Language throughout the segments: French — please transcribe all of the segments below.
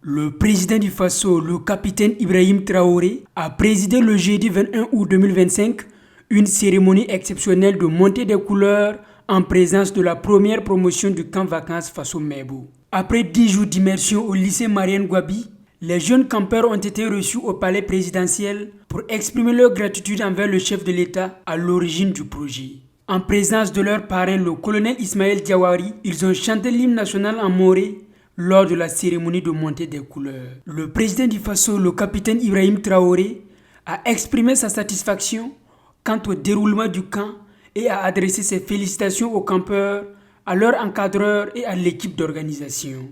Le président du Faso, le capitaine Ibrahim Traoré, a présidé le jeudi 21 août 2025 une cérémonie exceptionnelle de montée des couleurs en présence de la première promotion du camp vacances Faso Mebo. Après 10 jours d'immersion au lycée Marianne Gwabi, les jeunes campeurs ont été reçus au palais présidentiel pour exprimer leur gratitude envers le chef de l'État à l'origine du projet. En présence de leur parrain, le colonel Ismaël Diawari, ils ont chanté l'hymne national en moré lors de la cérémonie de montée des couleurs. Le président du Faso, le capitaine Ibrahim Traoré, a exprimé sa satisfaction quant au déroulement du camp et a adressé ses félicitations aux campeurs, à leurs encadreurs et à l'équipe d'organisation.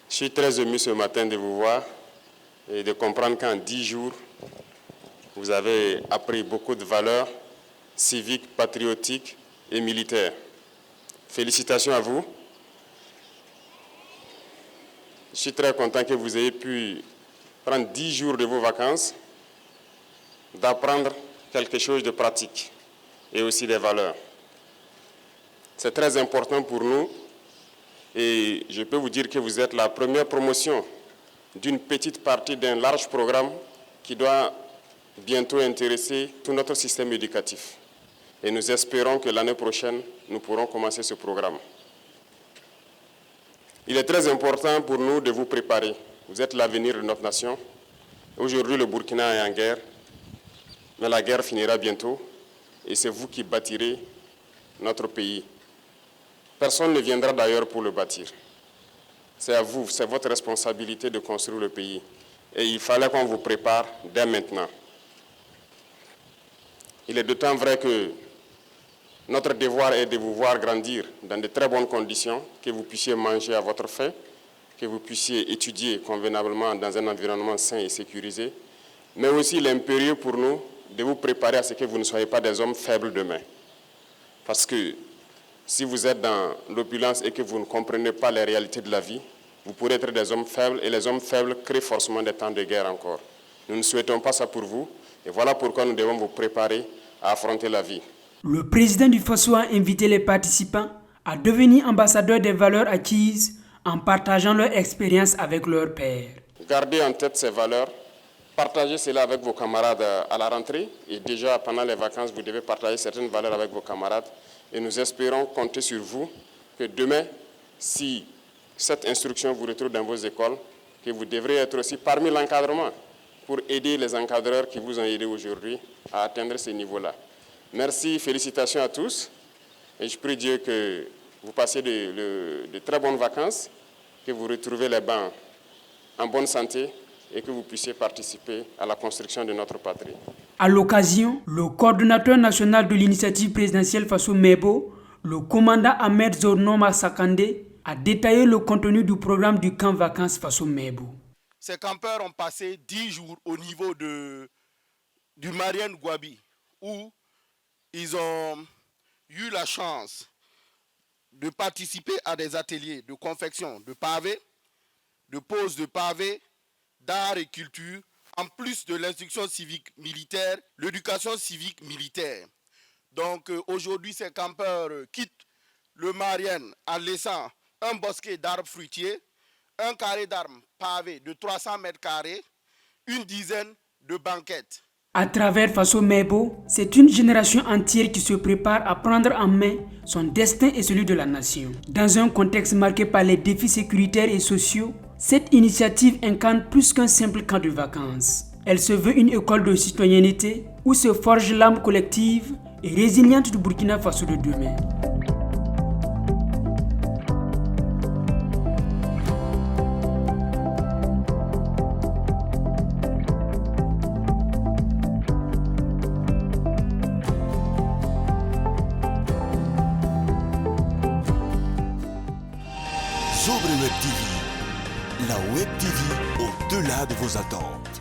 Je suis très ému ce matin de vous voir et de comprendre qu'en 10 jours, vous avez appris beaucoup de valeurs civiques, patriotiques et militaires. Félicitations à vous. Je suis très content que vous ayez pu prendre 10 jours de vos vacances, d'apprendre quelque chose de pratique et aussi des valeurs. C'est très important pour nous et je peux vous dire que vous êtes la première promotion d'une petite partie d'un large programme qui doit bientôt intéresser tout notre système éducatif. Et nous espérons que l'année prochaine, nous pourrons commencer ce programme. Il est très important pour nous de vous préparer. Vous êtes l'avenir de notre nation. Aujourd'hui, le Burkina est en guerre, mais la guerre finira bientôt et c'est vous qui bâtirez notre pays. Personne ne viendra d'ailleurs pour le bâtir. C'est à vous, c'est votre responsabilité de construire le pays. Et il fallait qu'on vous prépare dès maintenant. Il est d'autant vrai que notre devoir est de vous voir grandir dans de très bonnes conditions, que vous puissiez manger à votre faim, que vous puissiez étudier convenablement dans un environnement sain et sécurisé, mais aussi l'impérieux pour nous de vous préparer à ce que vous ne soyez pas des hommes faibles demain. Parce que si vous êtes dans l'opulence et que vous ne comprenez pas les réalités de la vie, vous pourrez être des hommes faibles et les hommes faibles créent forcément des temps de guerre encore. Nous ne souhaitons pas ça pour vous et voilà pourquoi nous devons vous préparer à affronter la vie. Le président du Faso a invité les participants à devenir ambassadeurs des valeurs acquises en partageant leur expérience avec leurs pairs. Gardez en tête ces valeurs, partagez cela avec vos camarades à la rentrée et déjà pendant les vacances, vous devez partager certaines valeurs avec vos camarades et nous espérons compter sur vous que demain, si cette instruction vous retrouve dans vos écoles, que vous devrez être aussi parmi l'encadrement pour aider les encadreurs qui vous ont aidé aujourd'hui à atteindre ce niveau-là. Merci, félicitations à tous et je prie Dieu que vous passiez de très bonnes vacances, que vous retrouvez les bancs en bonne santé et que vous puissiez participer à la construction de notre patrie. À l'occasion, le coordonnateur national de l'initiative présidentielle Faso Mebo, le commandant Ahmed Zorno Massakande, a détaillé le contenu du programme du camp vacances Faso Mebo. Ces campeurs ont passé 10 jours au niveau du Marianne Gwabi, où ils ont eu la chance de participer à des ateliers de confection de pavés, de pose de pavés, d'art et culture, en plus de l'instruction civique militaire, l'éducation civique militaire. Donc aujourd'hui, ces campeurs quittent le Marianne en laissant un bosquet d'arbres fruitiers, un carré d'armes pavé de 300 mètres carrés, une dizaine de banquettes. À travers Faso Mebo, c'est une génération entière qui se prépare à prendre en main son destin et celui de la nation. Dans un contexte marqué par les défis sécuritaires et sociaux, cette initiative incarne plus qu'un simple camp de vacances. Elle se veut une école de citoyenneté où se forge l'âme collective et résiliente du Burkina Faso de demain. Sobre Web TV, la Web TV au-delà de vos attentes.